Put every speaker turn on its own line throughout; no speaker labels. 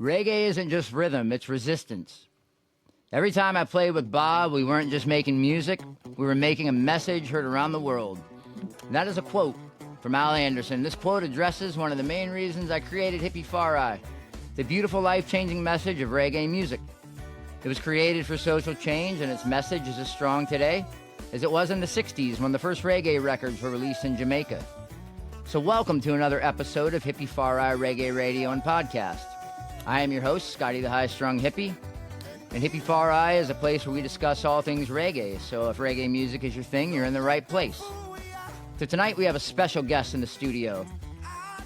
Reggae isn't just rhythm, it's resistance. Every time I played with Bob, we weren't just making music, we were making a message heard around the world. And that is a quote from Al Anderson. This quote addresses one of the main reasons I created Hippie-Fari, the beautiful life-changing message of reggae music. It was created for social change, and its message is as strong today as it was in the 60s when the first reggae records were released in Jamaica. So welcome to another episode of Hippie-Fari Reggae Radio and Podcast. I am your host, Scotty the High-Strung Hippie, and Hippie-Fari is a place where we discuss all things reggae, so if reggae music is your thing, you're in the right place. So tonight we have a special guest in the studio.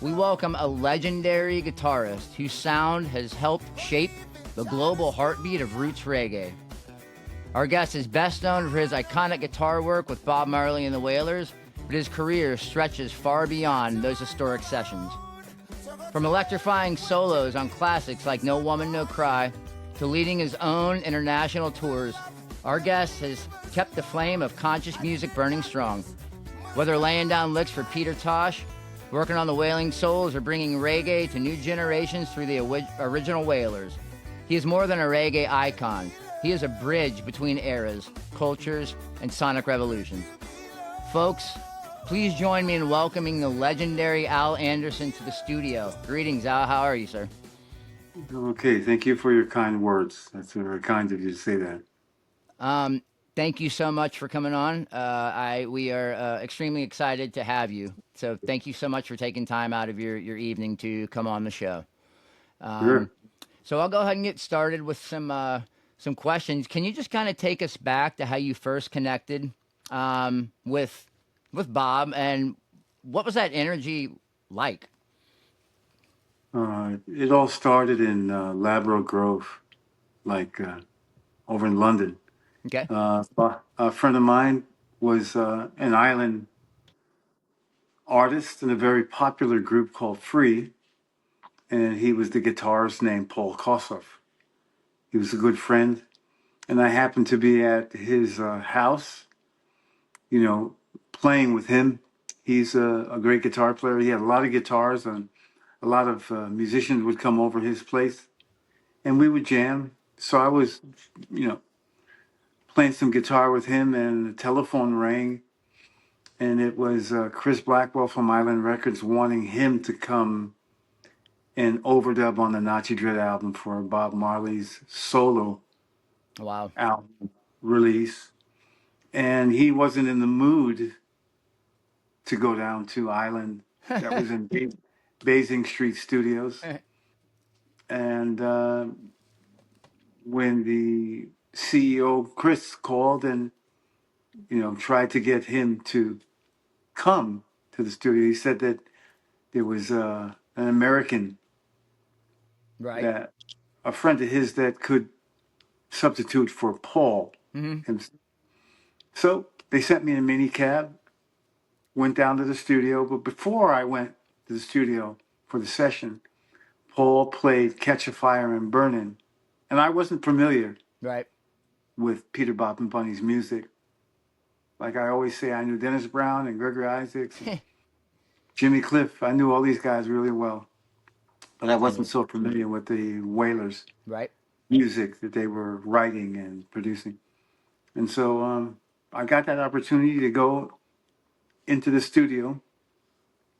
We welcome a legendary guitarist whose sound has helped shape the global heartbeat of roots reggae. Our guest is best known for his iconic guitar work with Bob Marley and the Wailers, but his career stretches far beyond those historic sessions. From electrifying solos on classics like No Woman, No Cry, to leading his own international tours, our guest has kept the flame of conscious music burning strong. Whether laying down licks for Peter Tosh, working on the Wailing Souls, or bringing reggae to new generations through the original Wailers, he is more than a reggae icon. He is a bridge between eras, cultures, and sonic revolutions. Folks, please join me in welcoming the legendary Al Anderson to the studio. Greetings, Al. How are you, sir?
Okay, thank you for your kind words. That's very kind of you to say that.
Thank you so much for coming on. We are extremely excited to have you. So thank you so much for taking time out of your evening to come on the show.
Sure.
So I'll go ahead and get started with some questions. Can you just kind of take us back to how you first connected with Bob, and what was that energy like?
It all started in Labrador Grove, like over in London.
Okay.
A friend of mine was an island artist in a very popular group called Free, and he was the guitarist named Paul Kossoff. He was a good friend, and I happened to be at his house, you know, playing with him. He's a great guitar player. He had a lot of guitars, and a lot of musicians would come over his place, and we would jam. So I was, you know, playing some guitar with him, and the telephone rang, and it was Chris Blackwell from Island Records wanting him to come and overdub on the Nazi Dread album for Bob Marley's solo
Wow.
album release. And he wasn't in the mood to go down to Island. That was in Basing Street Studios. And when the CEO, Chris, called and, tried to get him to come to the studio, he said that there was an American,
Right.
that a friend of his that could substitute for Paul.
Mm-hmm.
And so they sent me in a mini cab, went down to the studio. But before I went to the studio for the session, Paul played Catch a Fire and Burnin'. And I wasn't familiar
Right.
with Peter, Bob, and Bunny's music. Like I always say, I knew Dennis Brown and Gregory Isaacs and Jimmy Cliff. I knew all these guys really well. But I wasn't so familiar with the Wailers
Right.
music that they were writing and producing. And so I got that opportunity to go into the studio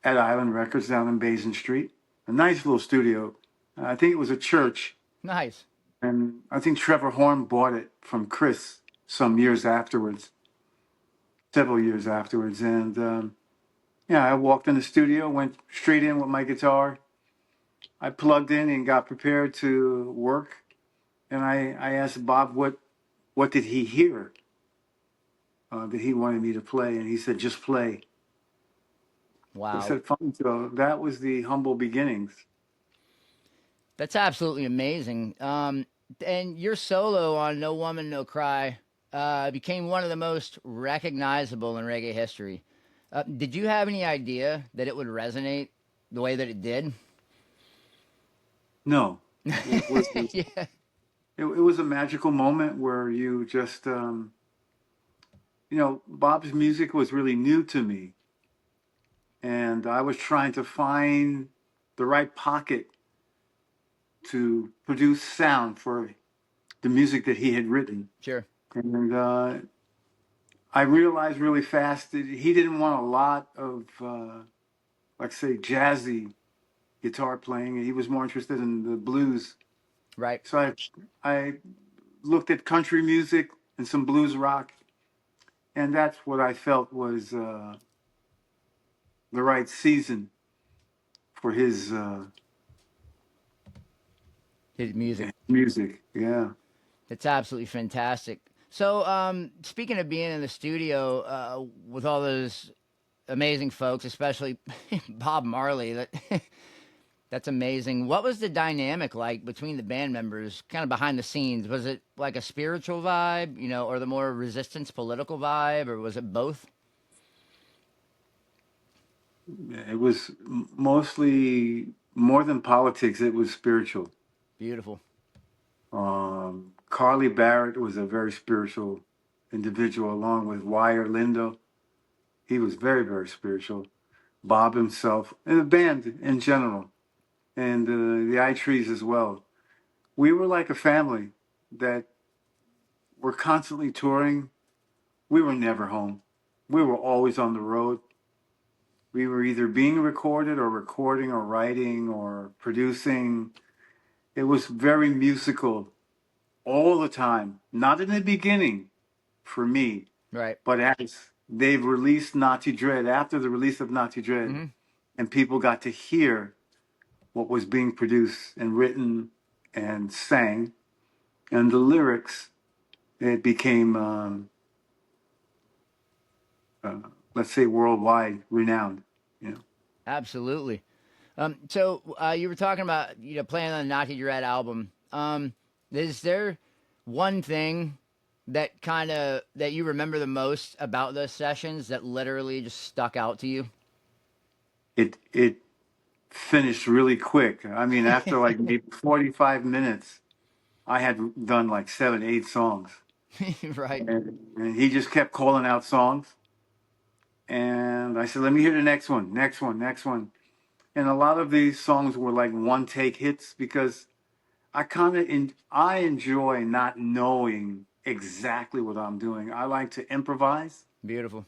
at Island Records down in Basin Street. A nice little studio. I think it was a church.
Nice.
And I think Trevor Horn bought it from Chris some years afterwards, several years afterwards. And I walked in the studio, went straight in with my guitar. I plugged in and got prepared to work. And I asked Bob what did he hear that he wanted me to play. And he said, just play.
Wow.
I said, fine. So that was the humble beginnings.
That's absolutely amazing. And your solo on No Woman, No Cry became one of the most recognizable in reggae history. Did you have any idea that it would resonate the way that it did?
No, it was
Yeah.
it was a magical moment where you just Bob's music was really new to me, and I was trying to find the right pocket to produce sound for the music that he had written.
Sure.
And I realized really fast that he didn't want a lot of, like say, jazzy guitar playing. He was more interested in the blues.
Right.
So I looked at country music and some blues rock, and that's what I felt was the right season for his
His music.
music. Yeah.
It's absolutely fantastic. So, speaking of being in the studio with all those amazing folks, especially Bob Marley, that's amazing. What was the dynamic like between the band members, kind of behind the scenes? Was it like a spiritual vibe, or the more resistance political vibe, or was it both?
It was mostly more than politics. It was spiritual.
Beautiful.
Carly Barrett was a very spiritual individual, along with Wire Lindo. He was very, very spiritual. Bob himself, and the band in general, and the I Trees as well. We were like a family that were constantly touring. We were never home. We were always on the road. We were either being recorded or recording or writing or producing. It was very musical all the time. Not in the beginning for me,
Right.
but as they've released Nazi Dread, after the release of Nazi Dread,
Hmm.
and people got to hear what was being produced and written and sang, and the lyrics, it became, uh, let's say, worldwide renowned. You know,
Absolutely. So you were talking about playing on the Naughty Dread album. Is there one thing that you remember the most about those sessions that literally just stuck out to you?
it finished really quick. I mean, after like maybe 45 minutes, I had done like 7, 8 songs,
Right.
and he just kept calling out songs. And I said, "Let me hear the next one, next one, next one." And a lot of these songs were like one take hits because I enjoy not knowing exactly what I'm doing. I like to improvise
Beautiful.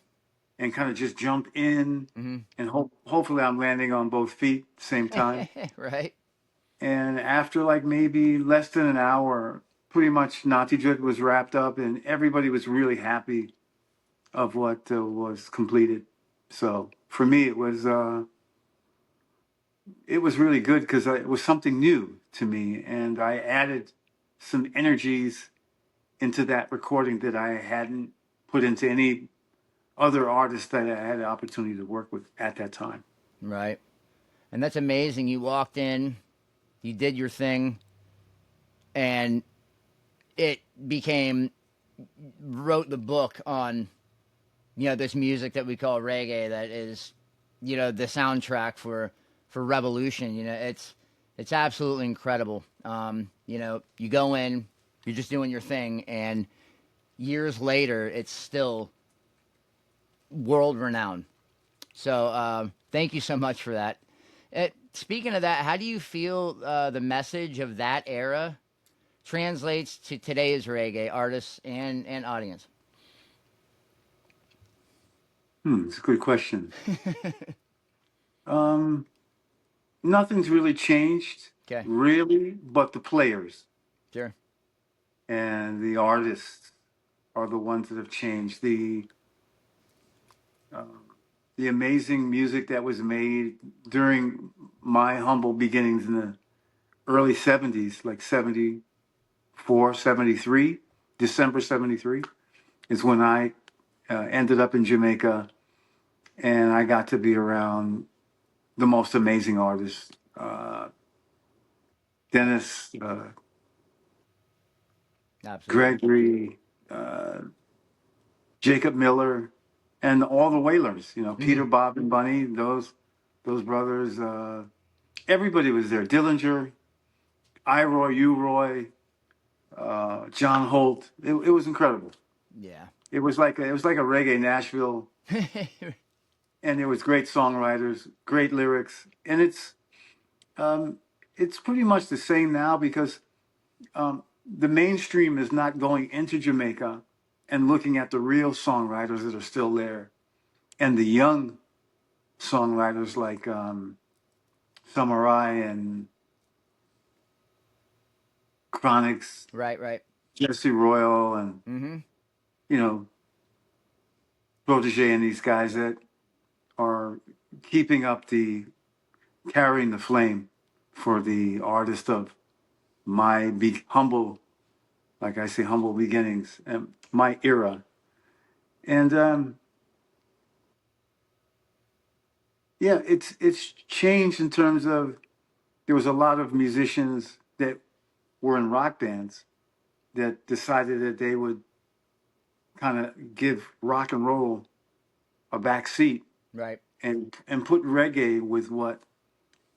and kind of just jump in,
Hmm.
and hopefully I'm landing on both feet at the same time.
Right.
And after like maybe less than an hour, pretty much Nati Dread was wrapped up, and everybody was really happy of what was completed. So for me, it was really good because it was something new to me, and I added some energies into that recording that I hadn't put into any other artist that I had the opportunity to work with at that time.
Right. And that's amazing. You walked in, you did your thing, and it became wrote the book on this music that we call reggae that is the soundtrack for revolution. It's absolutely incredible. You go in, you're just doing your thing, and years later it's still world renowned. So thank you so much for that. Speaking of that, how do you feel the message of that era translates to today's reggae artists and audience?
It's a good question. Um, Nothing's really changed,
Okay.
really, but the players
Sure.
and the artists are the ones that have changed. The amazing music that was made during my humble beginnings in the early 70s, like 74, 73, December 73, is when I ended up in Jamaica, and I got to be around the most amazing artists. Dennis,
Absolutely.
Gregory, Jacob Miller, and all the Wailers.
Hmm.
Peter, Bob, and Bunny. Those brothers. Everybody was there. Dillinger, Iroy, Uroy, John Holt. It was incredible.
Yeah.
It was like a reggae Nashville, and there was great songwriters, great lyrics, and it's it's pretty much the same now because the mainstream is not going into Jamaica and looking at the real songwriters that are still there and the young songwriters like Samurai and Chronix,
Right, right.
Jesse Royal, and
Mm-hmm.
you know Protege and these guys that are keeping up the carrying the flame for the artist of my humble, like I say, humble beginnings and my era. And yeah, it's changed in terms of there was a lot of musicians that were in rock bands that decided that they would kind of give rock and roll a back seat
Right.
and put reggae with what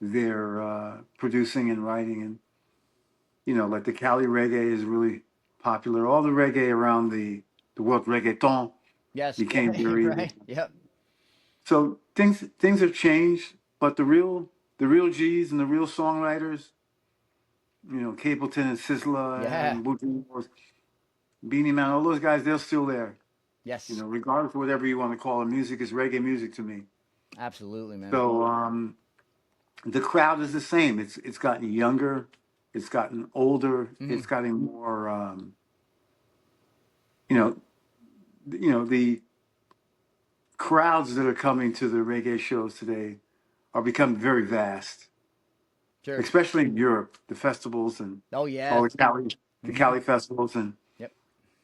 they're producing and writing. And like the Cali reggae is really popular. All the reggae around the world, reggaeton,
Yes.
became
Yeah.
very.
Right. Yep.
So things have changed, but the real G's and the real songwriters, Capleton and Sizzla
Yeah.
and Boudreaux, Beanie Man, all those guys, they're still there.
Yes.
Regardless of whatever you want to call it, music is reggae music to me.
Absolutely, man.
So the crowd is the same. It's gotten younger, it's gotten older,
Mm-hmm.
it's gotten more. You know, the crowds that are coming to the reggae shows today are becoming very vast,
Sure.
especially in Europe. The festivals and
Oh
all
yeah.
the
Mm-hmm.
Cali festivals and
Yep.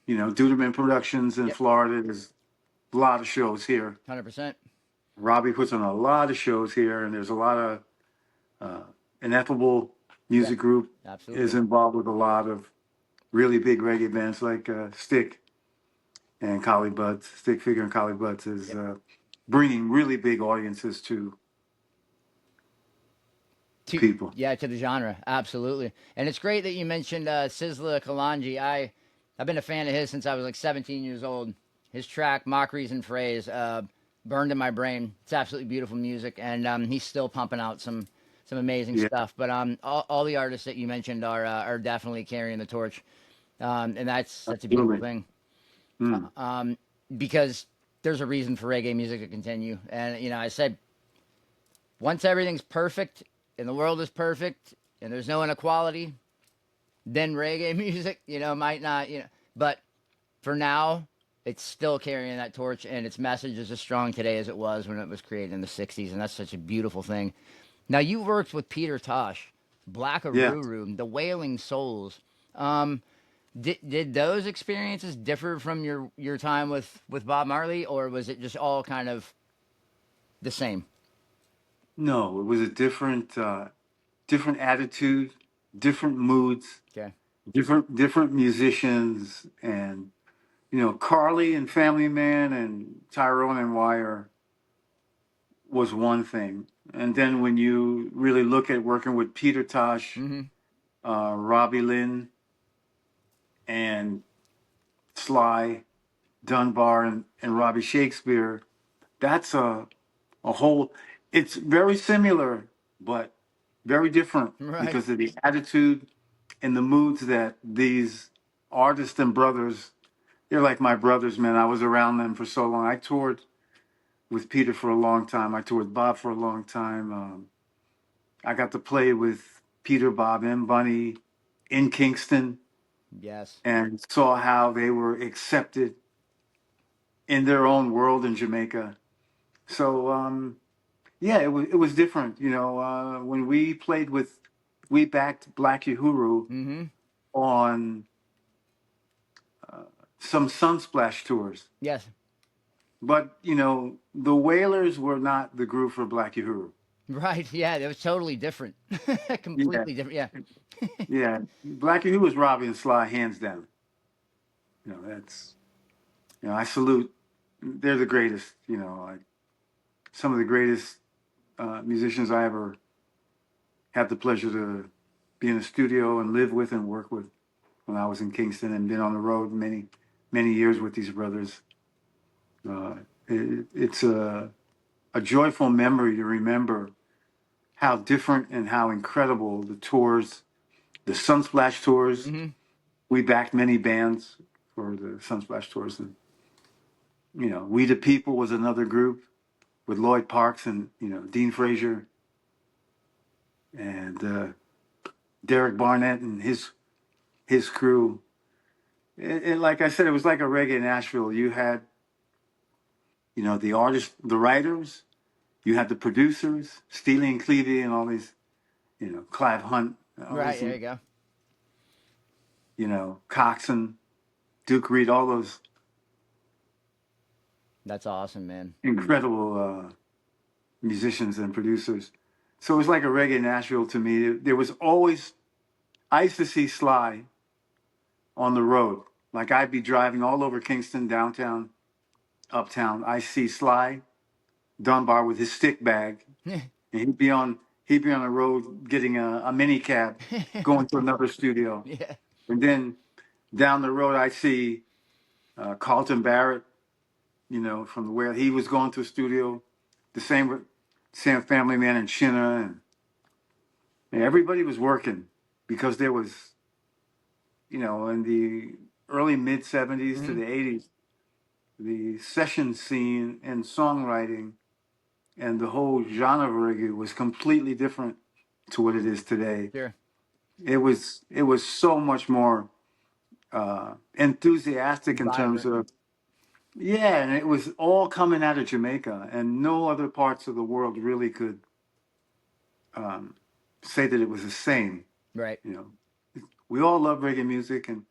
Duderman Productions in
Yep.
Florida. There's a lot of shows here.
100%.
Robbie puts on a lot of shows here, and there's a lot of Ineffable
Yeah.
Music Group is
Absolutely.
involved with a lot of really big reggae bands like Stick and Collie Buds. Stick Figure and Collie Buds is
Yep.
bringing really big audiences to
To
people.
yeah, to the genre. Absolutely. And it's great that you mentioned Sizzla Kalonji. I've been a fan of his since I was like 17 years old. His track Mockeries and Phrase burned in my brain. It's absolutely beautiful music, and he's still pumping out some amazing
Yeah,
stuff. But all the artists that you mentioned are definitely carrying the torch, and that's a beautiful
absolutely.
thing.
Mm.
Because there's a reason for reggae music to continue. And I said once everything's perfect and the world is perfect and there's no inequality, then reggae music, might not, but for now, it's still carrying that torch and its message is as strong today as it was when it was created in the 60s. And that's such a beautiful thing. Now, you worked with Peter Tosh, Black
Yeah.
Aruru, the Wailing Souls. Um, did those experiences differ from your time with Bob Marley, or was it just all kind of the same?
No, it was a different attitude, different moods,
Okay.
different musicians, and Carly and Family Man and Tyrone and Wire was one thing, and then when you really look at working with Peter Tosh,
Mm-hmm.
Robbie Lynn, and Sly Dunbar and Robbie Shakespeare, that's a whole. It's very similar, but very different
Right.
because of the attitude and the moods that these artists and brothers. They're like my brothers, man. I was around them for so long. I toured with Peter for a long time. I toured with Bob for a long time. I got to play with Peter, Bob, and Bunny in Kingston
Yes.
and saw how they were accepted in their own world in Jamaica. So yeah, it was different. When we backed Black Uhuru
Mm-hmm.
on some Sunsplash tours,
Yes.
but the Wailers were not the group for Black Uhuru.
Right. Yeah. It was totally different.
Yeah,
Completely different. Yeah.
yeah, Black Uhuru was Robbie and Sly hands down. That's I salute. They're the greatest. Some of the greatest musicians I ever had the pleasure to be in a studio and live with and work with when I was in Kingston and been on the road many, many years with these brothers. It's a joyful memory to remember how different and how incredible the tours, the Sunsplash tours.
Mm-hmm.
We backed many bands for the Sunsplash tours, and We the People was another group with Lloyd Parks and Dean Frazier and Derek Barnett and his crew. Like I said, it was like a reggae Nashville. You had the artists, the writers. You had the producers, Steely and Clevie, and all these, Clive Hunt, all
Right,
these,
there you go.
Coxon, Duke Reed, all those
That's awesome, man.
incredible musicians and producers. So it was like a reggae Nashville to me. There was always, I used to see Sly on the road. Like I'd be driving all over Kingston, downtown, uptown. I see Sly Dunbar with his stick bag, and he'd be on the road getting a mini cab, going to another studio.
Yeah.
And then down the road, I see Carlton Barrett, from the where he was going to a studio. The same with Sam Family Man and Shinna, and everybody was working because there was, in the early mid '70s to
Mm-hmm.
the '80s, the session scene and songwriting and the whole genre of reggae was completely different to what it is today.
Sure.
It was so much more enthusiastic in terms
Vibrant.
of and it was all coming out of Jamaica, and no other parts of the world really could say that it was the same.
Right.
We all love reggae music, and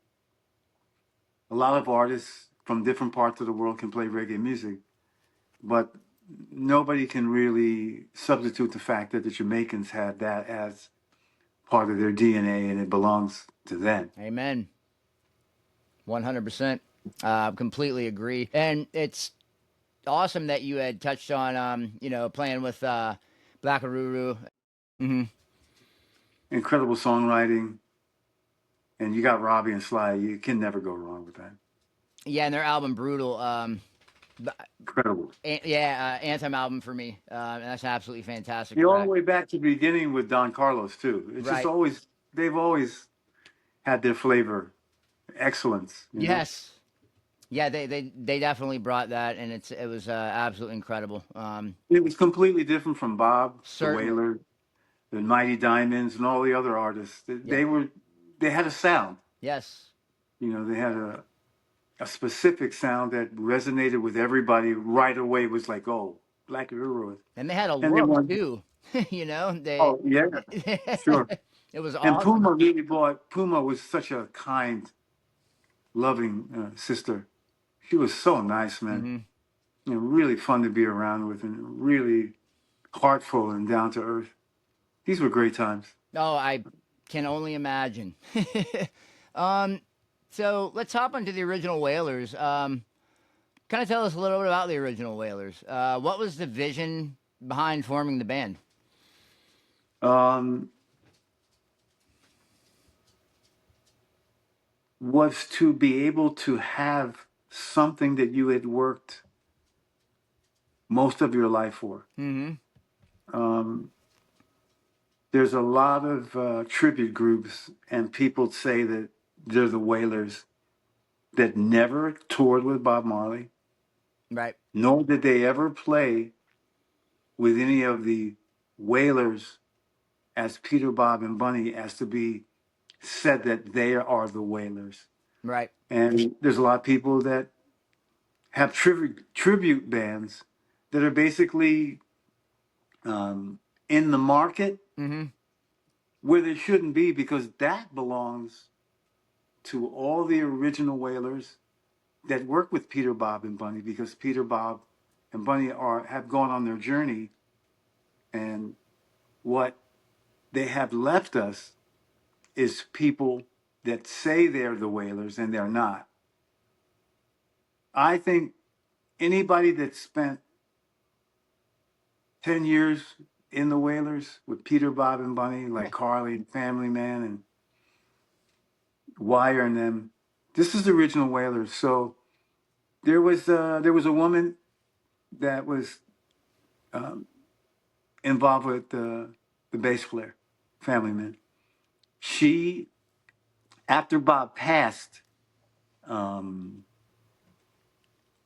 a lot of artists from different parts of the world can play reggae music, but nobody can really substitute the fact that the Jamaicans had that as part of their DNA, and it belongs to them.
Amen. 100%. Completely agree. And it's awesome that you had touched on, playing with Black Aruru. Mm-hmm.
Incredible songwriting, and you got Robbie and Sly. You can never go wrong with that.
Yeah, and their album Brutal.
Incredible.
Anthem album for me. And that's an absolutely fantastic
All the
track.
way back to the beginning with Don Carlos too. It's just
Right.
always they've always had their flavor, excellence.
Yes. Yeah, they definitely brought that, and it was absolutely incredible.
It was completely different from Bob, the
Certainly.
Wailers, the Mighty Diamonds, and all the other artists.
Yep.
They had a sound.
Yes.
They had a specific sound that resonated with everybody right away. It was like, oh, Black Hero.
And they had a
And they
look
won.
too. They.
Oh yeah, sure.
It was
And
awesome.
Puma was such a kind, loving sister. She was so nice, man.
Hmm.
Really fun to be around with, and really heartful and down to earth. These were great times.
Oh, I can only imagine. um, so let's hop onto the original Wailers. Kind of tell us a little bit about the original Wailers. What was the vision behind forming the band?
Um, was to be able to have something that you had worked most of your life for.
Mm-hmm.
Um, there's a lot of tribute groups, and people say that they're the Wailers that never toured with Bob Marley,
Right.
nor did they ever play with any of the Wailers as Peter, Bob, and Bunny, as to be said that they are the Wailers.
Right.
And there's a lot of people that have tribute bands that are basically in the market
Mm-hmm.
where they shouldn't be, because that belongs to all the original Wailers that work with Peter, Bob, and Bunny, because Peter, Bob, and Bunny have gone on their journey, and what they have left us is people that say they're the Wailers and they're not. I think anybody that spent 10 years in the Wailers with Peter, Bob, and Bunny, like Carly and Family Man and Wire and them, this is the original Wailers. So there was a woman that was involved with the bass player, family man. She, after Bob passed, um,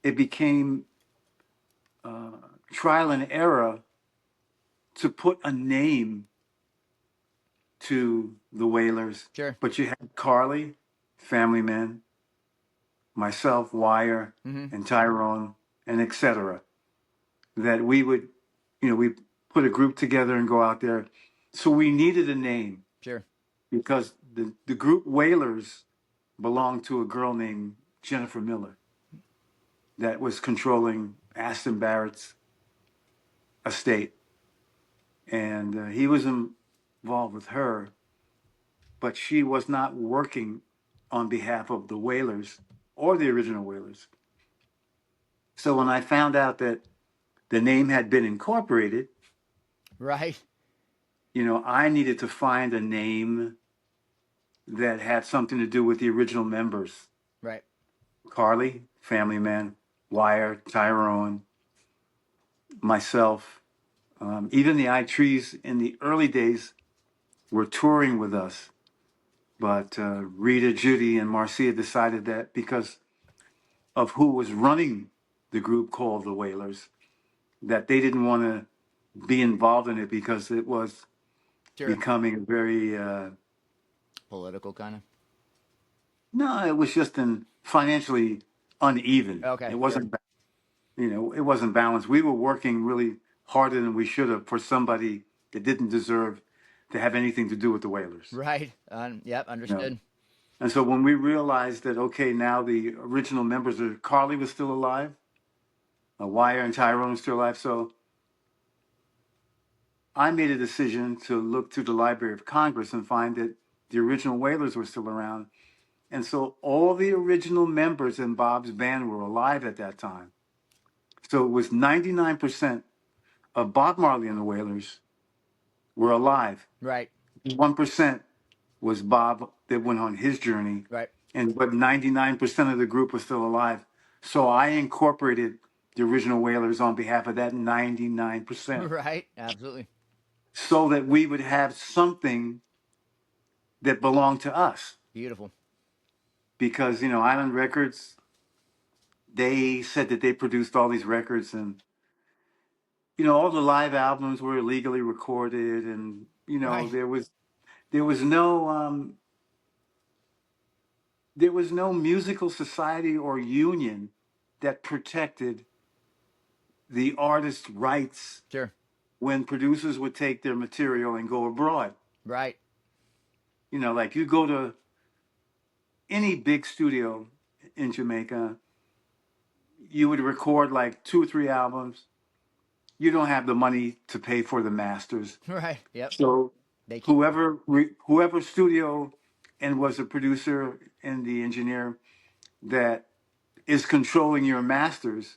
it became trial and error to put a name to the Wailers.
Sure.
But you had Carly, family man, myself, Wire,
Mm-hmm.
and Tyrone, and etc. That we would, we put a group together and go out there. So we needed a name
Sure.
because the group Wailers belonged to a girl named Jennifer Miller that was controlling Aston Barrett's estate. And he was involved with her, but she was not working on behalf of the Wailers or the original Wailers. So when I found out that the name had been incorporated,
Right.
I needed to find a name that had something to do with the original members.
Right.
Carly, family man, Wire, Tyrone, myself, even the I Trees in the early days were touring with us. But Rita, Judy, and Marcia decided that because of who was running the group called the Wailers, that they didn't want to be involved in it because it was
Sure.
becoming a very
Political kind of.
no, it was just financially uneven.
Okay.
It wasn't, it wasn't balanced. We were working really harder than we should have for somebody that didn't deserve to have anything to do with the Wailers.
Right. Yep.
You know?
Understood.
And so when we realized that, okay, now the original members of Carly was still alive, Wire and Tyrone was still alive. So I made a decision to look through the Library of Congress and find that the original Wailers were still around. And so all the original members in Bob's band were alive at that time. So it was 99% of Bob Marley and the Wailers were alive.
Right.
1% was Bob that went on his journey.
Right.
But 99% of the group was still alive. So I incorporated the original Wailers on behalf of that 99%.
Right. Absolutely.
So that we would have something that belonged to us.
Beautiful.
Because, Island Records, they said that they produced all these records and, all the live albums were illegally recorded and,
Right.
there was no musical society or union that protected the artist's rights
Sure.
when producers would take their material and go abroad.
Right.
Like you go to any big studio in Jamaica, you would record like 2 or 3 albums. You don't have the money to pay for the masters.
Right. Yep.
So
They keep.
whoever studio and was a producer and the engineer that is controlling your masters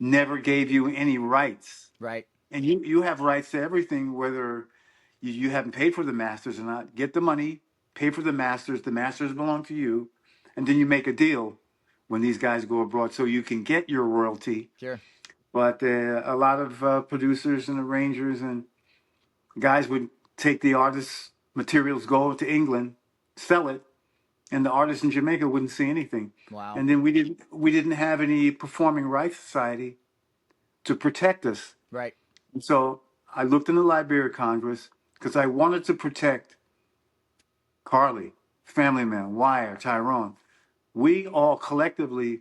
never gave you any rights.
Right.
And you have rights to everything, whether you haven't paid for the masters or not. Get the money, pay for the masters belong to you, and then you make a deal when these guys go abroad so you can get your royalty.
Sure.
But a lot of producers and arrangers and guys would take the artist's materials, go to England, sell it, and the artists in Jamaica wouldn't see anything.
Wow.
And then we didn't have any performing rights society to protect us.
Right.
So I looked in the Library of Congress because I wanted to protect Carly, Family Man, Wire, Tyrone. We all collectively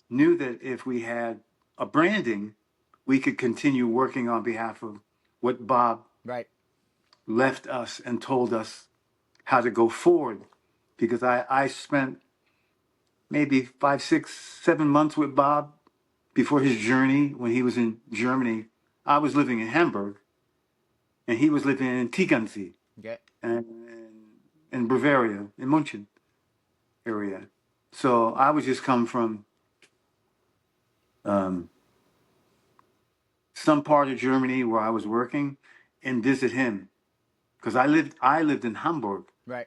knew that if we had a branding, we could continue working on behalf of what Bob
Right.
left us and told us how to go forward. Because I spent maybe 5, 6, 7 months with Bob before his journey when he was in Germany. I was living in Hamburg and he was living in Tegernsee
Okay.
and in Bavaria, in München area. So I was just come from some part of Germany where I was working and visit him because I lived in Hamburg.
Right.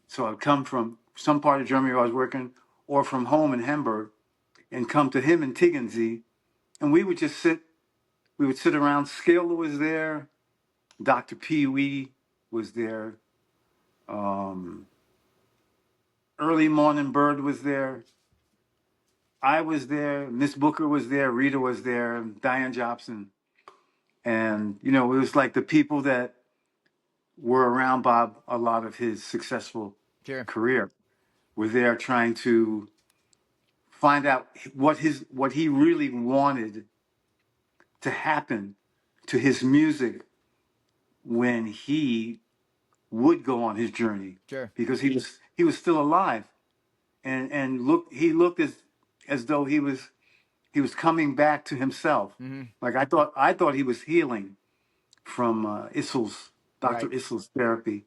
So I'd come from some part of Germany where I was working or from home in Hamburg and come to him in Tegernsee, and we would sit around. Skilla was there, Dr. Pee Wee was there. Um, Early Morning Bird was there. I was there. Miss Booker was there. Rita was there. Diane Jobson. And, you know, it was like the people that were around Bob a lot of his successful
Sure.
career were there trying to find out what he really wanted to happen to his music when he would go on his journey,
Sure.
because he was still alive, and he looked as though he was coming back to himself.
Mm-hmm.
Like I thought he was healing from Dr.
Right.
Issel's therapy,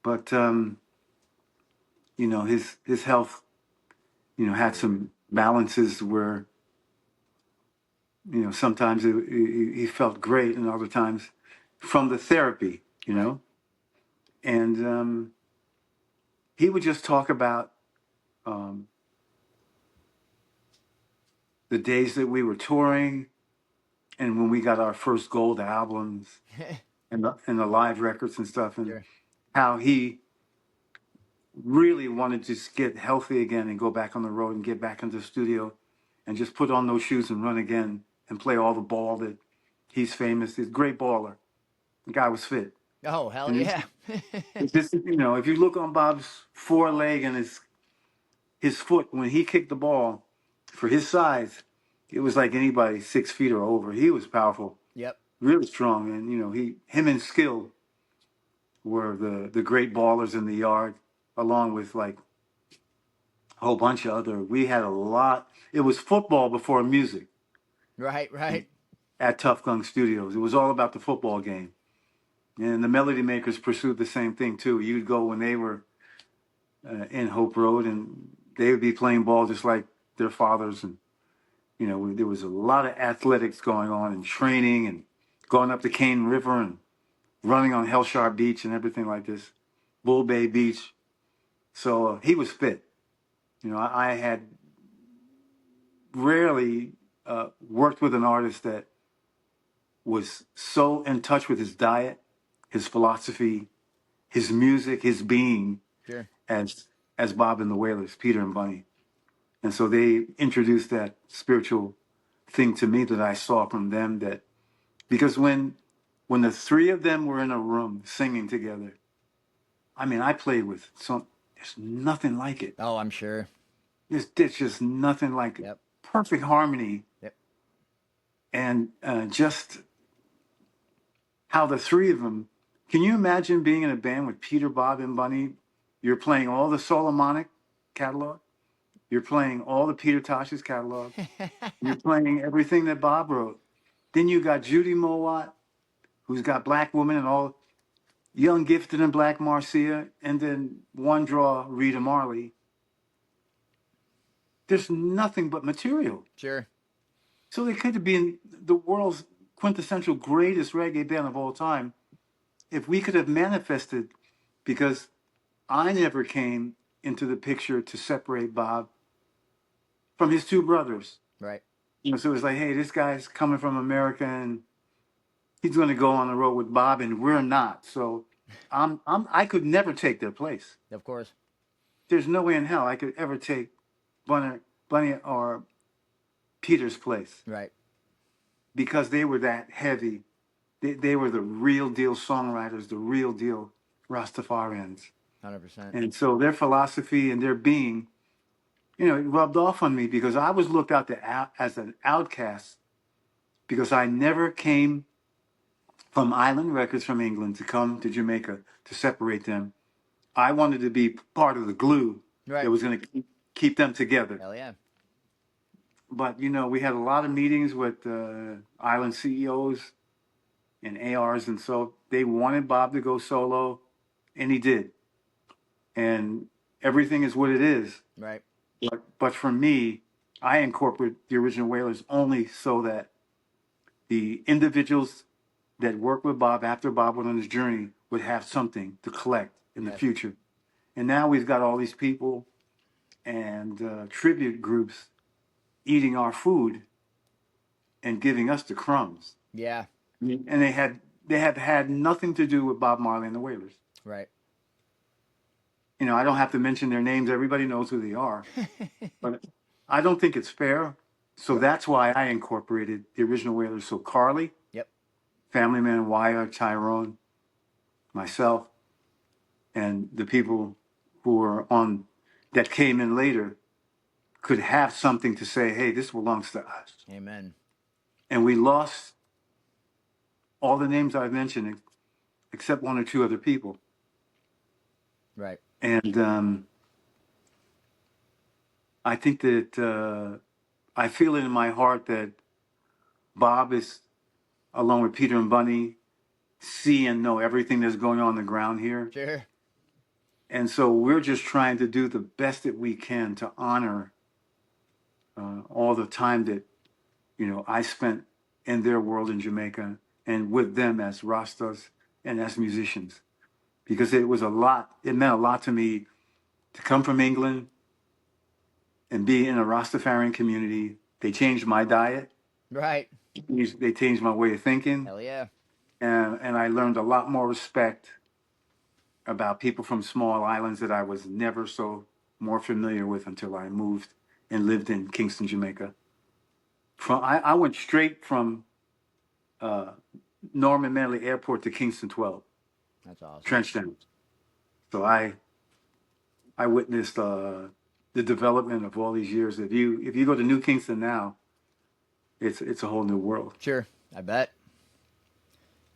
but you know, his health, you know, had some balances where, you know, sometimes he felt great and other times from the therapy, you
Right.
know. And he would just talk about um, the days that we were touring and when we got our first gold albums and the live records and stuff, and
Sure.
how he really wanted to just get healthy again and go back on the road and get back into the studio and just put on those shoes and run again and play all the ball that he's famous. He's a great baller. The guy was fit.
Oh, hell
And
yeah.
it's just, you know, if you look on Bob's foreleg and his foot, when he kicked the ball for his size, it was like anybody 6 feet or over. He was powerful,
Yep.
really strong. And, you know, him and Skill were the great ballers in the yard, along with like a whole bunch of other. We had a lot. It was football before music
Right. Right.
at Tough Gun Studios. It was all about the football game. And the Melody Makers pursued the same thing too. You'd go when they were in Hope Road, and they would be playing ball just like their fathers. And, you know, there was a lot of athletics going on and training and going up the Cane River and running on Hellshire Beach and everything like this, Bull Bay Beach. So he was fit. You know, I had rarely worked with an artist that was so in touch with his diet, his philosophy, his music, his being,
Sure.
as Bob and the Wailers, Peter and Bunny. And so they introduced that spiritual thing to me that I saw from them, that because when the three of them were in a room singing together, I mean, I played with some, there's nothing like it.
Oh, I'm sure.
There's just nothing like it.
Yep.
Perfect harmony.
Yep.
And just how the three of them, can you imagine being in a band with Peter, Bob, and Bunny? You're playing all the Solomonic catalog. You're playing all the Peter Tosh's catalog. You're playing everything that Bob wrote. Then you got Judy Mowat, who's got Black Woman and all, Young Gifted and Black Marcia, and then one draw, Rita Marley. There's nothing but material.
Sure.
So they could have been the world's quintessential greatest reggae band of all time if we could have manifested, because I never came into the picture to separate Bob from his two brothers.
Right.
You know, so it was like, hey, this guy's coming from America and he's going to go on the road with Bob, and we're not. So I could never take their place.
Of course.
There's no way in hell I could ever take Bunny or Peter's place,
Right.
because they were that heavy. They were the real deal songwriters, the real deal Rastafarians.
100%.
And so their philosophy and their being, you know, it rubbed off on me, because I was looked out as an outcast, because I never came from Island Records from England to come to Jamaica to separate them. I wanted to be part of the glue
Right.
that was going to keep them together.
Hell yeah.
But, you know, we had a lot of meetings with Island CEOs and ARs, and so they wanted Bob to go solo, and he did. And everything is what it is.
Right.
But for me, I incorporate the original Wailers only so that the individuals that worked with Bob after Bob went on his journey would have something to collect in the
Yes.
future. And now we've got all these people and tribute groups eating our food and giving us the crumbs.
Yeah.
And they had they have had nothing to do with Bob Marley and the Wailers.
Right.
You know, I don't have to mention their names. Everybody knows who they are. But I don't think it's fair. So
Yep.
that's why I incorporated the original Wailers. So Carly,
Yep.
Family Man, Wire, Tyrone, myself, and the people who were on that came in later could have something to say, hey, this belongs to us.
Amen.
And we lost all the names I've mentioned except one or two other people.
Right.
And I think that I feel it in my heart that Bob is, along with Peter and Bunny, see and know everything that's going on the ground here.
Sure.
And so we're just trying to do the best that we can to honor all the time that, you know, I spent in their world in Jamaica and with them as Rastas and as musicians. Because it was a lot, it meant a lot to me to come from England and be in a Rastafarian community. They changed my diet.
Right.
They changed my way of thinking.
Hell yeah.
And I learned a lot more respect about people from small islands that I was never so more familiar with until I moved and lived in Kingston, Jamaica. I went straight from Norman Manley Airport to Kingston 12,
That's awesome.
trench down. So I witnessed the development of all these years. If you go to New Kingston now, it's a whole new world.
Sure. I bet.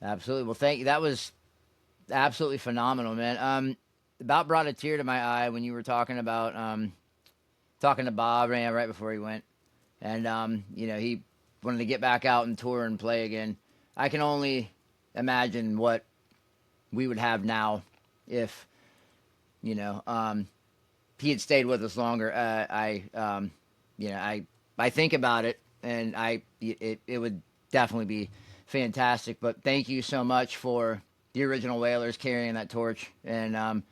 Absolutely. Well, thank you. That was absolutely phenomenal, man. About brought a tear to my eye when you were talking about talking to Bob right before he went, and you know, he wanted to get back out and tour and play again. I can only imagine what we would have now if, you know, he had stayed with us longer. You know, I think about it, and it would definitely be fantastic. But thank you so much for the original Wailers carrying that torch and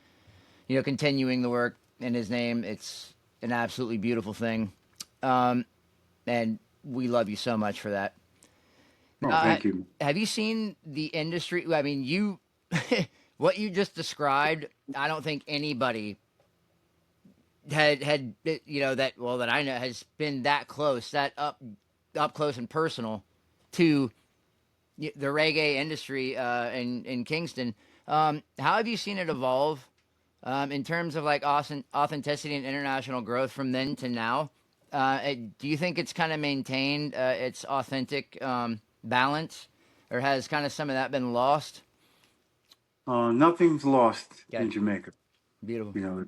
you know, continuing the work in his name. It's an absolutely beautiful thing, and we love you so much for that.
Oh, thank you.
Have you seen the industry? I mean, you what you just described. I don't think anybody had you know that well that I know has been that close, that up close and personal to the reggae industry in Kingston. How have you seen it evolve in terms of like authenticity and international growth from then to now? Do you think it's kind of maintained its authentic balance, or has kind of some of that been lost?
Nothing's lost
Okay.
in Jamaica.
Beautiful.
You know,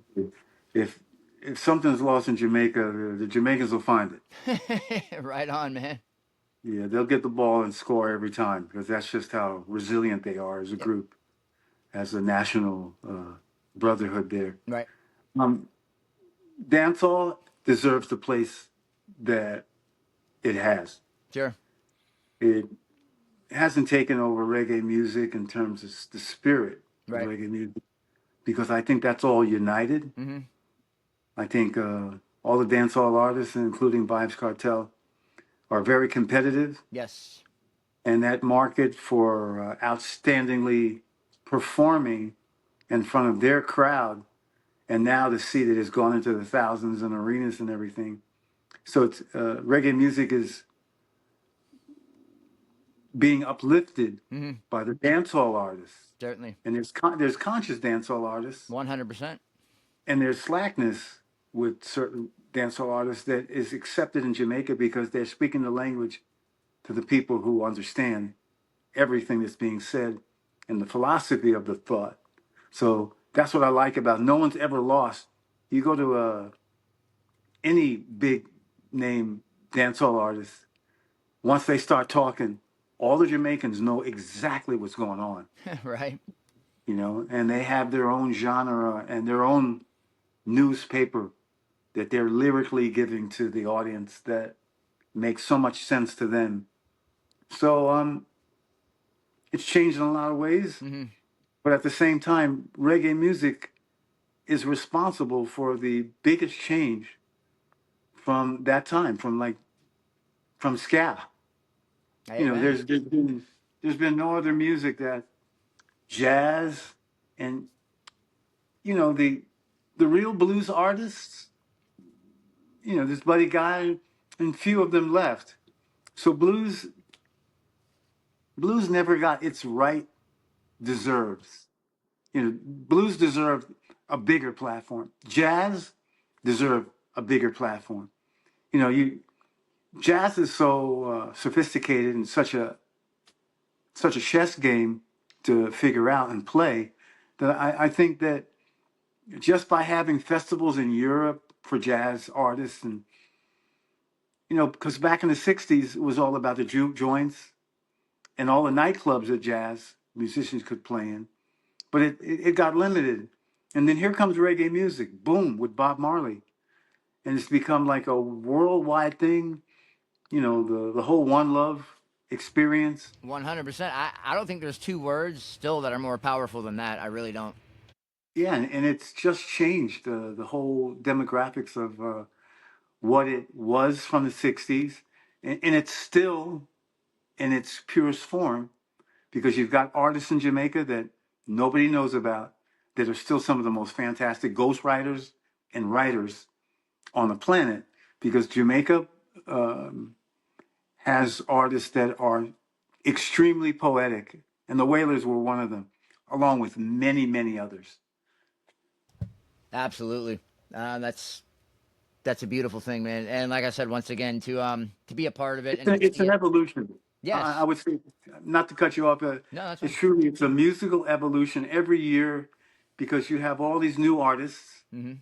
if if something's lost in Jamaica, the Jamaicans will find it.
Right on, man.
Yeah, they'll get the ball and score every time because that's just how resilient they are as a
Yep.
group, as a national brotherhood there.
Right.
Um, Dancehall deserves the place that it has.
Sure.
It hasn't taken over reggae music in terms of the spirit of
Right.
reggae music because I think that's all united.
Mm-hmm.
I think all the dancehall artists, including Vibes Cartel, are very competitive,
Yes.
and that market for outstandingly performing in front of their crowd, and now to see that it's gone into the thousands and arenas and everything. So it's reggae music is being uplifted
Mm-hmm.
by the dancehall artists,
Certainly.
and there's conscious dancehall artists,
100%.
and there's slackness with certain dancehall artists that is accepted in Jamaica because they're speaking the language to the people who understand everything that's being said and the philosophy of the thought. So that's what I like about no one's ever lost. You go to any big name dancehall artist, once they start talking, all the Jamaicans know exactly what's going on,
Right.
you know, and they have their own genre and their own newspaper that they're lyrically giving to the audience that makes so much sense to them. So it's changed in a lot of ways,
Mm-hmm.
but at the same time, reggae music is responsible for the biggest change from that time, from ska. You know,
Amen.
there's been there's been no other music that jazz and the real blues artists, this Buddy Guy, and few of them left. So blues never got its right deserves. Blues deserved a bigger platform. Jazz deserved a bigger platform. You jazz is so sophisticated and such a chess game to figure out and play that I think that just by having festivals in Europe for jazz artists, and because back in the '60s it was all about the juke joints and all the nightclubs that jazz musicians could play in, but it got limited. And then here comes reggae music, boom, with Bob Marley, and it's become like a worldwide thing. The whole One Love experience.
100%. I don't think there's two words still that are more powerful than that. I really don't.
Yeah, and it's just changed the whole demographics of what it was from the '60s, and it's still in its purest form because you've got artists in Jamaica that nobody knows about that are still some of the most fantastic ghostwriters and writers on the planet because Jamaica has artists that are extremely poetic, and the Wailers were one of them, along with many, many others.
Absolutely. That's a beautiful thing, man. And like I said, once again, to be a part of it and to
It's
see
an
it.
evolution. I
Yes.
would say, not to cut you off,
No, that's
it's
fine.
truly it's a musical evolution every year because you have all these new artists.
Mm-hmm.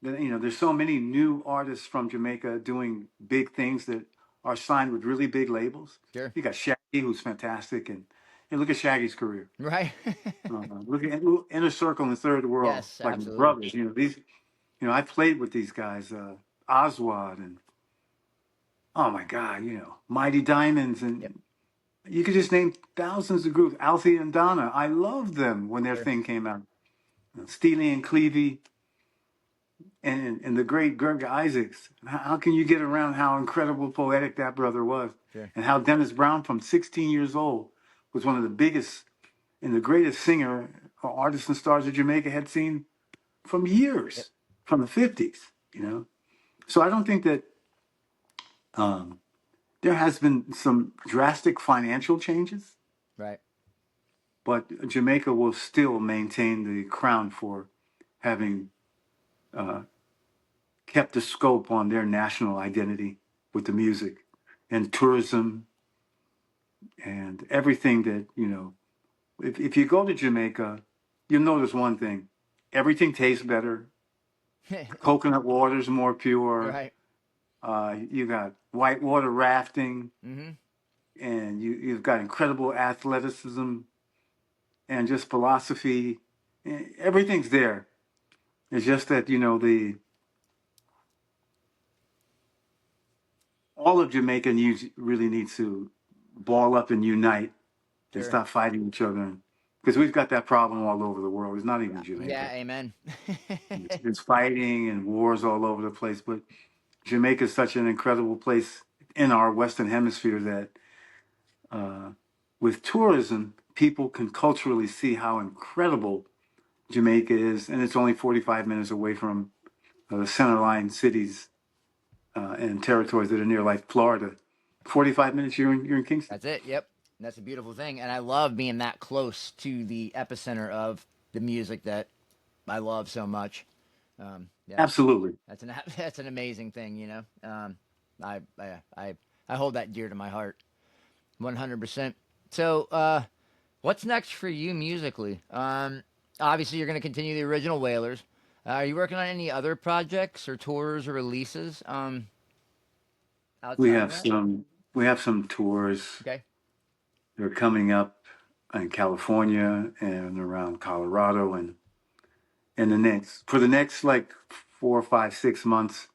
There's so many new artists from Jamaica doing big things that are signed with really big labels.
Sure.
You got Shaggy, who's fantastic, and look at Shaggy's career.
Right.
Look at Inner Circle and Third World,
Yes,
like my
absolutely.
brothers. These. I played with these guys, Oswald, and oh my God, Mighty Diamonds,
Yep.
and you could just name thousands of groups. Alfie and Donna, I loved them when their
Sure.
thing came out. Steely and Clevie, and the great Gerg Isaacs. How can you get around how incredible poetic that brother was?
Sure.
And how Dennis Brown, from 16 years old, was one of the biggest and the greatest singer or artists and stars that Jamaica had seen from
Yep.
years, from the 50s. So I don't think that um, there has been some drastic financial changes,
Right.
but Jamaica will still maintain the crown for having uh, kept the scope on their national identity with the music and tourism and everything that. If you go to Jamaica, you'll notice one thing: everything tastes better. Coconut water is more pure.
Right.
You got whitewater rafting,
Mm-hmm.
and you've got incredible athleticism and just philosophy. Everything's there. It's just that the all of Jamaica really needs to ball up and unite and
Sure.
stop fighting each other. Because we've got that problem all over the world. It's not even
Yeah.
Jamaica.
Amen.
It's fighting and wars all over the place. But Jamaica is such an incredible place in our Western Hemisphere that uh, with tourism, people can culturally see how incredible Jamaica is. And it's only 45 minutes away from the centerline cities and territories that are near, like Florida. 45 minutes, you're in Kingston.
That's it. Yep. That's a beautiful thing, and I love being that close to the epicenter of the music that I love so much. Yeah,
Absolutely.
that's an that's an amazing thing. I, I I I hold that dear to my heart, 100%. So, what's next for you musically? Obviously, you're going to continue the original Wailers. Are you working on any other projects or tours or releases?
We
Outside of
have
that.
some we have some tours.
Okay.
They're coming up in California and around Colorado, and the next like 4, 5, 6 months,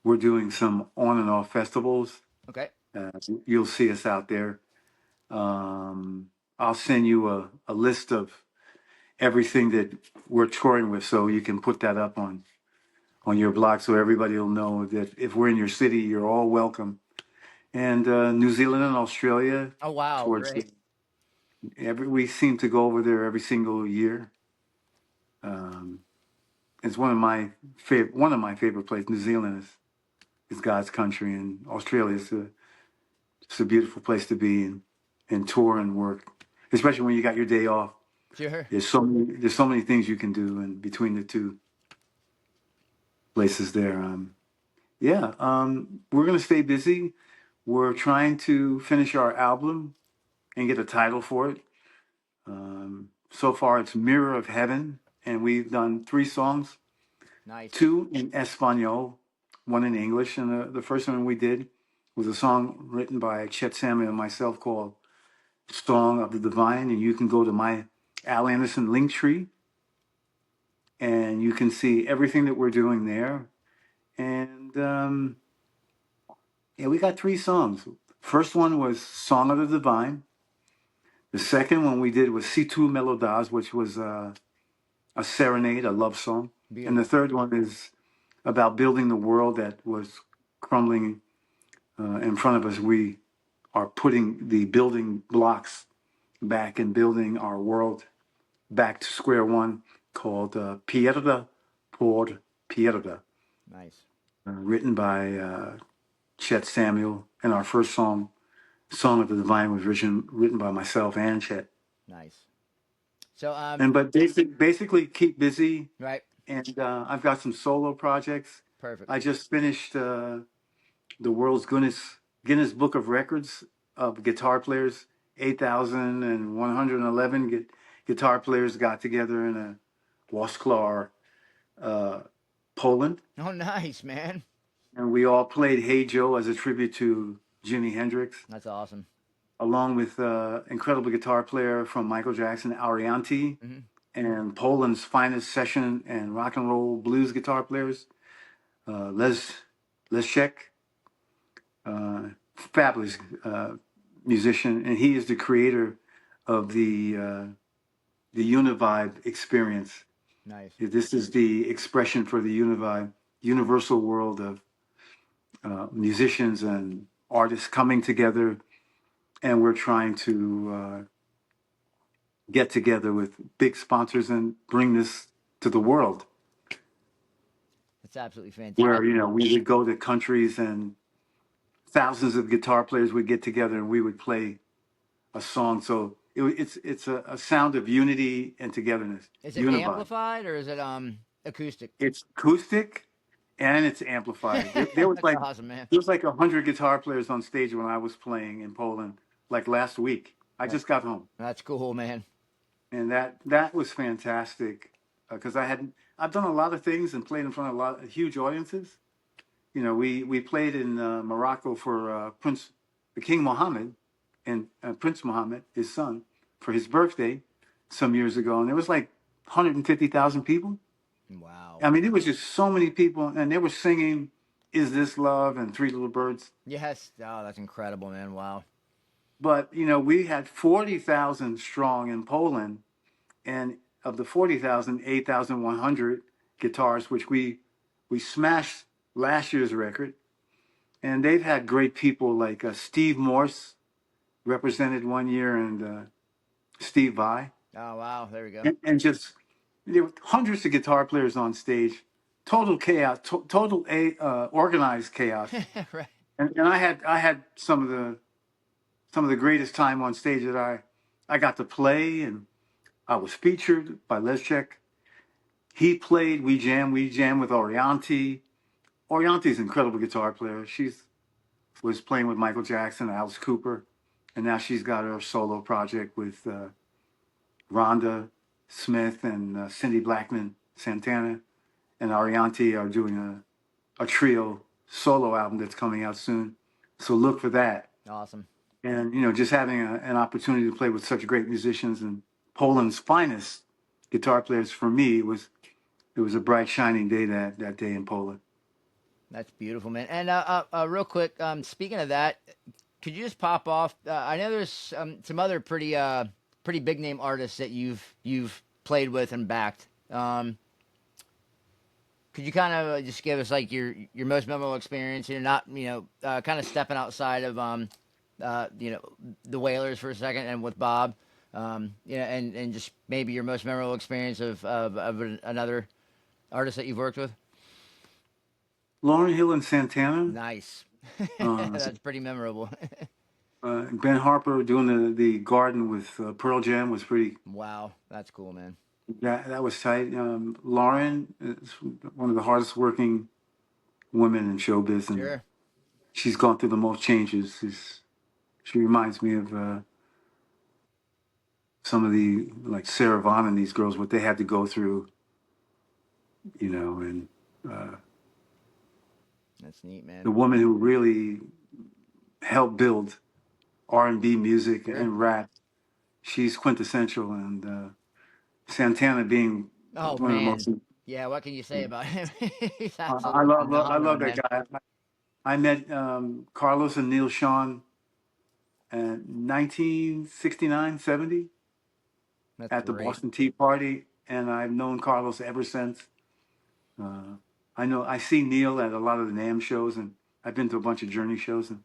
we're doing some on and off festivals.
Okay.
Uh, you'll see us out there. Um, I'll send you a list of everything that we're touring with, so you can put that up on your blog, so everybody will know that if we're in your city, you're all welcome. And New Zealand and Australia
Oh wow,
towards the
great.
We seem to go over there every single year. Um, it's one of my favorite places. New Zealand is God's country, and Australia is it's a beautiful place to be and tour and work, especially when you got your day off.
Sure.
There's so many things you can do, and between the two places there. We're gonna stay busy. We're trying to finish our album and get a title for it. So far, it's Mirror of Heaven, and we've done 3 songs,
Nice.
2 in Espanol, 1 in English. And the first one we did was a song written by Chet Samuel and myself called Song of the Divine. And you can go to my Al Anderson link tree, and you can see everything that we're doing there. And we got 3 songs. First one was Song of the Divine. The second one we did was Si tu me lo das, which was a serenade, a love song. And the
Beautiful.
third one is about building the world that was crumbling in front of us. We are putting the building blocks back and building our world back to square one, called Pierda por Pierda,
Nice.
written by Chet Samuel. And our first song, Song of the Divine, was written by myself and Chet.
Nice. So
But basically keep busy.
right.
And I've got some solo projects.
Perfect.
I just finished the world's Guinness Book of Records of guitar players. 8,111 guitar players got together in a Wrocław, uh, Poland,
Oh, nice, man.
and we all played "Hey Joe" as a tribute to Jimi Hendrix,
That's awesome.
along with incredible guitar player from Michael Jackson, Arianti,
Hmm.
and Poland's finest session and rock and roll blues guitar players, Leszek, fabulous musician, and he is the creator of the Univibe experience.
Nice.
This is the expression for the Univibe, universal world of musicians and artists coming together, and we're trying to get together with big sponsors and bring this to the world.
That's absolutely
Where
fantastic.
we would go to countries and thousands of guitar players would get together and we would play a song. So it's a sound of unity and togetherness.
Is it
Unified.
amplified or is it acoustic?
It's acoustic and it's amplified. There was
That's
like
awesome, man.
100 guitar players on stage when I was playing in Poland, like last week. I
That,
just got home,
that's cool, man.
and that was fantastic because I've done a lot of things and played in front of a lot of huge audiences. We played in Morocco for the King Mohammed, and Prince Mohammed, his son, for his birthday some years ago, and there was like 150,000 people.
Wow.
I mean, it was just so many people, and they were singing "Is This Love" and "Three Little Birds."
Yes. Oh, that's incredible, man. Wow.
But we had 40,000 strong in Poland, and of the 40,000, 8,100 guitars, which we smashed last year's record. And they've had great people like Steve Morse represented one year, and Steve Vai,
Oh, wow. There we go.
and just there were hundreds of guitar players on stage. Total chaos, total organized chaos.
Right.
And I had some of the greatest time on stage that I got to play, and I was featured by Leszek. He played, we jam with Orianti. Orianti's an incredible guitar player. She's was playing with Michael Jackson, Alice Cooper, and now she's got her solo project with Rhonda Smith and Cindy Blackman Santana, and Arianti are doing a trio solo album that's coming out soon. So look for that.
Awesome.
And just having an opportunity to play with such great musicians and Poland's finest guitar players, for me it was a bright shining day that day in Poland.
That's beautiful, man. And real quick, speaking of that, could you just pop off? I know there's some other pretty big name artists that you've played with and backed. Could you kind of just give us like your most memorable experience? You're not kind of stepping outside of the Wailers for a second and with Bob. Yeah, and just maybe your most memorable experience of another artist that you've worked with.
Lauryn Hill and Santana,
Nice.
uh,
That's pretty memorable.
Ben Harper doing the Garden with Pearl Jam was pretty.
Wow, that's cool, man.
That was tight. Lauren is one of the hardest working women in showbiz, and
Sure.
she's gone through the most changes. She reminds me of some of the like Sarah Vaughan and these girls, what they had to go through, and uh,
That's neat, man.
the woman who really helped build R&B music
Sure.
and rap. She's quintessential, and Santana being
Oh
one of the
man.
most.
Yeah, what can you say about him? He's
I
absolutely
I
phenomenal,
love that
man.
guy. I met Carlos and Neil Sean in 1969, 70
That's
at the
great.
Boston Tea Party, and I've known Carlos ever since. I see Neil at a lot of the NAMM shows, and I've been to a bunch of Journey shows, and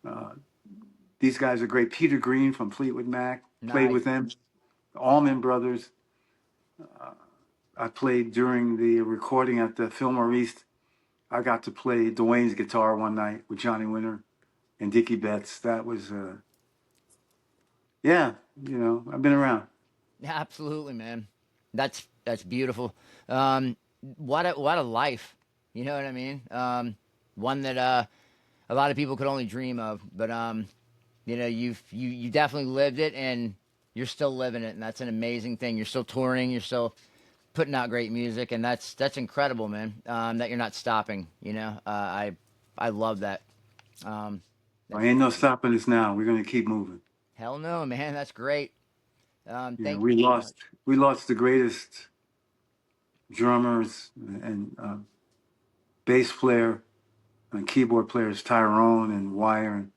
uh, these guys are great. Peter Green from Fleetwood Mac played
Nice.
with them. Allman Brothers. I played during the recording at the Fillmore East. I got to play Dwayne's guitar one night with Johnny Winter and Dickie Betts. That was, yeah, I've been around.
Absolutely, man. That's beautiful. Um, what a life. You know what I mean? One that a lot of people could only dream of. But you definitely lived it, and you're still living it, and that's an amazing thing. You're still touring. You're still putting out great music, and that's incredible, man. That you're not stopping. I love that. Um,
I
that's
ain't no
awesome.
stopping us now. We're gonna keep moving.
Hell no, man. That's great.
Yeah,
Thank you
we
so
lost
much.
we lost the greatest drummers and bass player and keyboard players, Tyrone and Wire and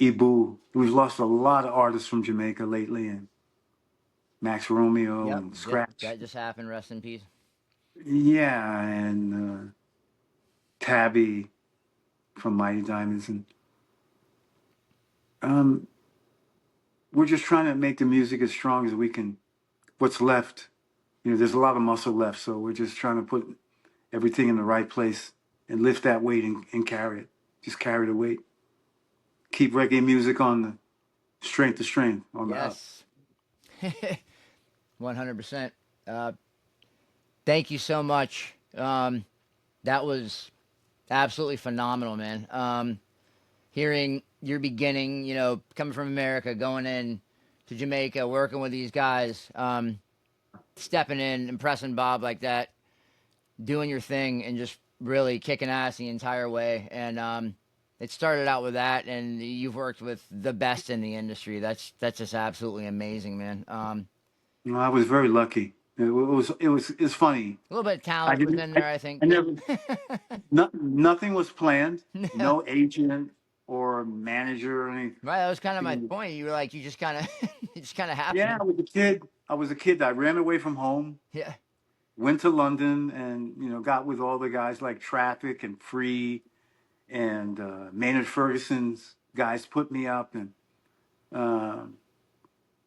Ibu. We've lost a lot of artists from Jamaica lately, and Max Romeo
Yep,
and Scratch.
that just happened. Rest in peace.
Yeah, and Tabby from Mighty Diamonds, and um, we're just trying to make the music as strong as we can. What's left, there's a lot of muscle left, so we're just trying to put everything in the right place and lift that weight and carry it. Just carry the weight. Keep reggae music on the strength to strength on the up.
Yes, 100%. Uh, thank you so much. That was absolutely phenomenal, man. Hearing your beginning, coming from America, going in to Jamaica, working with these guys, stepping in, impressing Bob like that, doing your thing, and just really kicking ass the entire way. And it started out with that, and you've worked with the best in the industry. That's just absolutely amazing, man.
I was very lucky. It's funny.
A little bit of
I
talent was
didn't.
in there, I think,
I
too.
never. Nothing was planned.
No.
No agent or manager or anything.
Right, that was kind of my point. You were like, you just kind of, it just kind of
Yeah,
happened.
I was a kid. I was a kid that ran away from home,
Yeah,
went to London, and got with all the guys like Traffic and Free and Maynard Ferguson's guys put me up, and uh,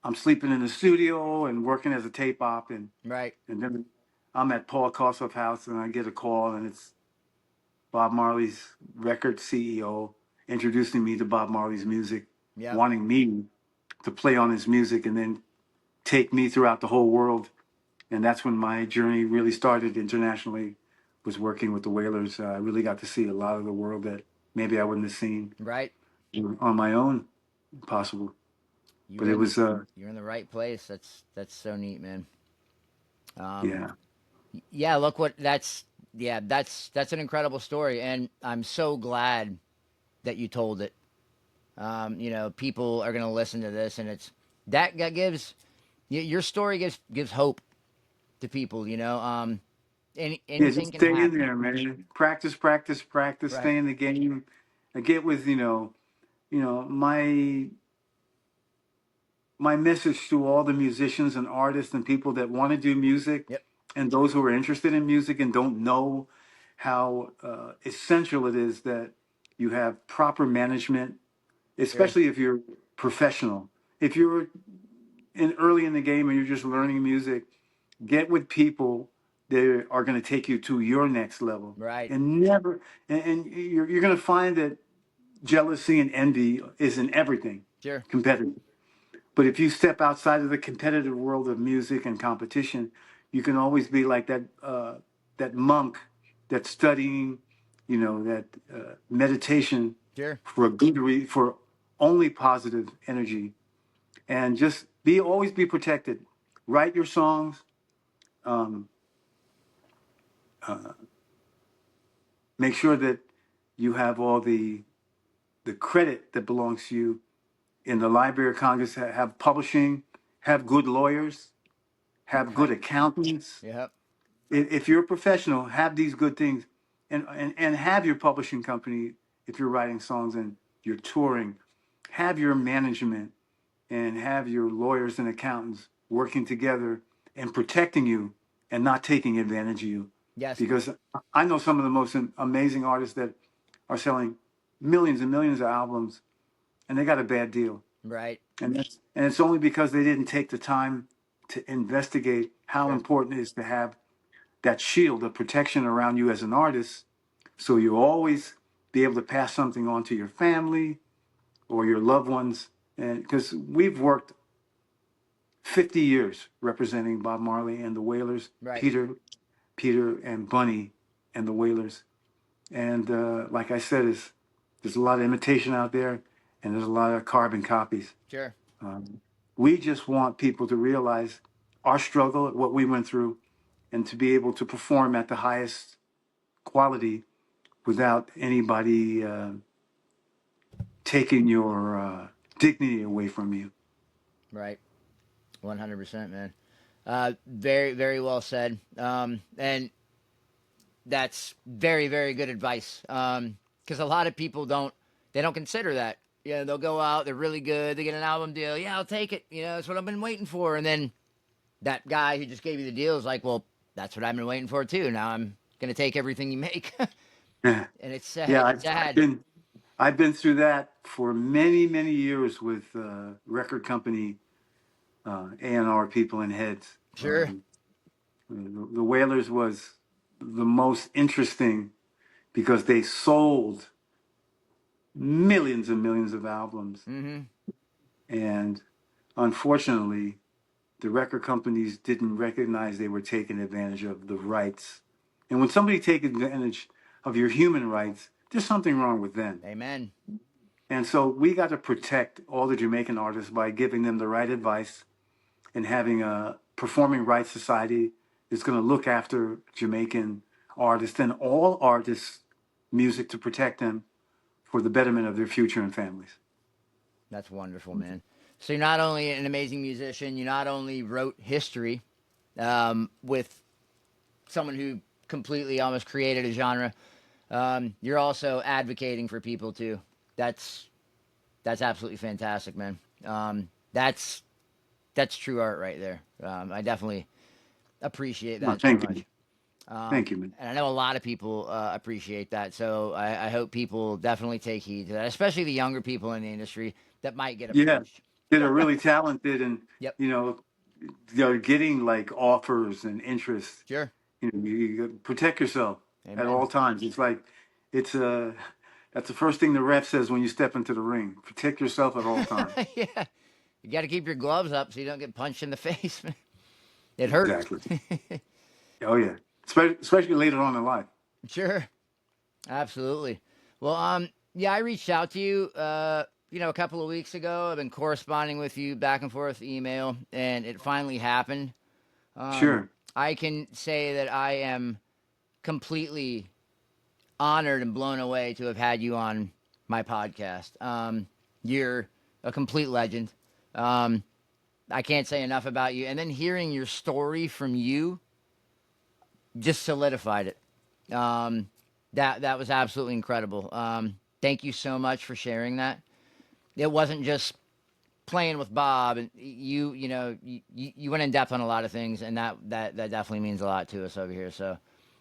I'm sleeping in the studio and working as a tape op,
right.
and then I'm at Paul Kossoff's house, and I get a call, and it's Bob Marley's record CEO introducing me to Bob Marley's music,
Yep.
wanting me to play on his music, and then take me throughout the whole world. And that's when my journey really started internationally. Was working with the Wailers. I really got to see a lot of the world that maybe I wouldn't have seen
Right.
on my own, possible. But
You're
it
in,
was,
you're in the right place. That's so neat, man. Um,
yeah.
yeah. Look what that's. Yeah, that's an incredible story, and I'm so glad that you told it. People are gonna listen to this, and that gives your story gives hope to people.
Yeah,
Anything
just
can
stay in
happen.
there, man. Practice, practice, practice.
Right.
Stay in the game. I get with my message to all the musicians and artists and people that want to do music,
Yep.
and those who are interested in music and don't know how essential it is that you have proper management,
Sure.
especially if you're professional. If you're early in the game and you're just learning music, get with people that are going to take you to your next level.
Right.
And never, and you're going to find that jealousy and envy is in everything
Sure.
competitive. But if you step outside of the competitive world of music and competition, you can always be like that monk that's studying, that meditation
Sure.
for a good for only positive energy, and just always be protected. Write your songs. Um, make sure that you have all the credit that belongs to you in the Library of Congress. Have publishing, have good lawyers, have good
Right.
accountants.
Yep.
If you're a professional, have these good things, and have your publishing company. If you're writing songs and you're touring, have your management and have your lawyers and accountants working together and protecting you and not taking advantage of you.
Yes.
Because I know some of the most amazing artists that are selling millions and millions of albums, and they got a bad deal.
Right.
And it's only because they didn't take the time to investigate how
Sure.
important it is to have that shield of protection around you as an artist, so you always be able to pass something on to your family or your loved ones. And because we've worked 50 years representing Bob Marley and the Wailers,
Right.
Peter and Bunny and the Wailers. And like I said, there's a lot of imitation out there, and there's a lot of carbon copies.
Sure.
We just want people to realize our struggle, what we went through, and to be able to perform at the highest quality without anybody taking your dignity away from you.
Right. 100%, man. Very, very well said. And that's very, very good advice. Because a lot of people they don't consider that. Yeah, they'll go out, they're really good, they get an album deal. Yeah, I'll take it. That's what I've been waiting for. And then that guy who just gave you the deal is like, well, that's what I've been waiting for too. Now I'm gonna take everything you make.
Yeah,
And it's
yeah.
sad. It's
I've
sad.
been I've been through that for many many years with record company A&R people and heads.
Sure.
The Wailers was the most interesting because they sold millions and millions of albums,
Mm-hmm.
and unfortunately, the record companies didn't recognize they were taking advantage of the rights. And when somebody takes advantage of your human rights, there's something wrong with them.
Amen.
And so we got to protect all the Jamaican artists by giving them the right advice and having a performing rights society that's going to look after Jamaican artists and all artists' music to protect them for the betterment of their future and families.
That's wonderful, man. So you're not only an amazing musician, you not only wrote history with someone who completely almost created a genre. You're also advocating for people too. That's absolutely fantastic, man. That's true art right there. I definitely appreciate
Oh,
that so
thank
much.
you. Thank you, man.
And I know a lot of people appreciate that. So I hope people definitely take heed to that, especially the younger people in the industry that might get
Yeah,
approached.
that are really talented and,
Yep.
you know, they're getting like offers and interest.
Sure.
You protect yourself at
Amen.
all times. It's like, it's that's the first thing the ref says when you step into the ring. Protect yourself at all times.
Yeah. You got to keep your gloves up so you don't get punched in the face. It hurts.
Exactly. Oh yeah. Especially later on in life.
Sure. Absolutely. Well, yeah, I reached out to you, a couple of weeks ago. I've been corresponding with you back and forth email, and it finally happened. Um,
Sure.
I can say that I am completely honored and blown away to have had you on my podcast. You're a complete legend. Um, I can't say enough about you. And then hearing your story from you just solidified it. That was absolutely incredible. Thank you so much for sharing that. It wasn't just playing with Bob, and you went in depth on a lot of things, and that definitely means a lot to us over here. So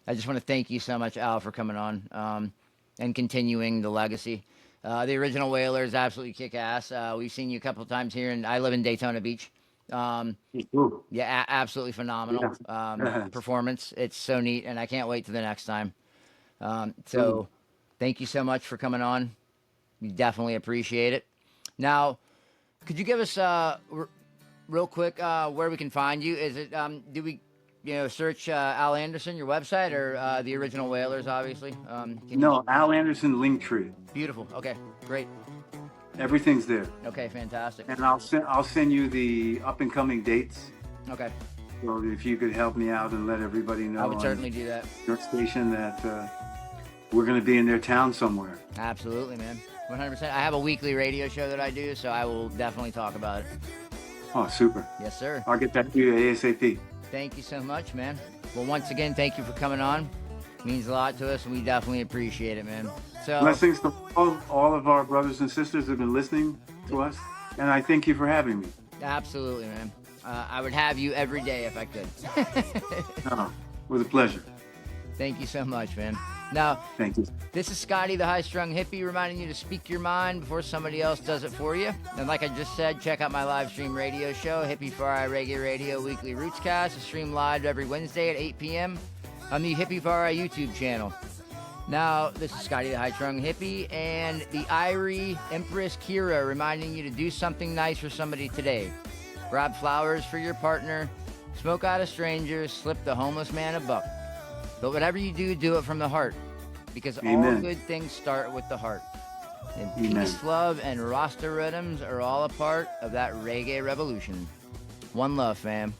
I just want to thank you so much, Al, for coming on and continuing the legacy. The original Wailers absolutely kick ass. We've seen you a couple of times here, and I live in Daytona Beach,
Ooh,
Yeah, absolutely phenomenal
yeah.
performance. It's so neat, and I can't wait to the next time.
Ooh.
So, thank you so much for coming on. We definitely appreciate it. Now, could you give us real quick where we can find you? Is it do we search Al Anderson, your website, or the original Wailers? Obviously, can you?
No, Al Anderson Linktree.
Beautiful. Okay, great.
Everything's there,
Okay, fantastic.
and I'll send you the up and coming dates.
Okay,
So if you could help me out and let everybody know
I would
on
certainly do that.
your station that we're going to be in their town somewhere.
Absolutely, man. 100%. I have a weekly radio show that I do, so I will definitely talk about it.
Oh, super.
Yes, sir.
I'll get that to you ASAP.
Thank you so much, man. Well, once again, thank you for coming on. It means a lot to us, and we definitely appreciate it, man. So,
Blessings to all of our brothers and sisters who have been listening to us. And I thank you for having me.
absolutely, man. I would have you every day if I could.
Oh, with a pleasure.
Thank you so much, man. Now,
Thank you.
this is Scotty, the high-strung hippie, reminding you to speak your mind before somebody else does it for you. And like I just said, check out my live stream radio show, Hippie-Fari Reggae Radio Weekly Rootscast. It's streamed live every Wednesday at 8 p.m. on the Hippie-Fari YouTube channel. Now, this is Scotty, the high-strung hippie, and the Irie Empress Kira reminding you to do something nice for somebody today. Grab flowers for your partner, smoke out a stranger, slip the homeless man a buck. But whatever you do, do it from the heart, because all
Amen.
good things start with the heart. And
Amen.
peace, love, and Rasta rhythms are all a part of that reggae revolution. One love, fam.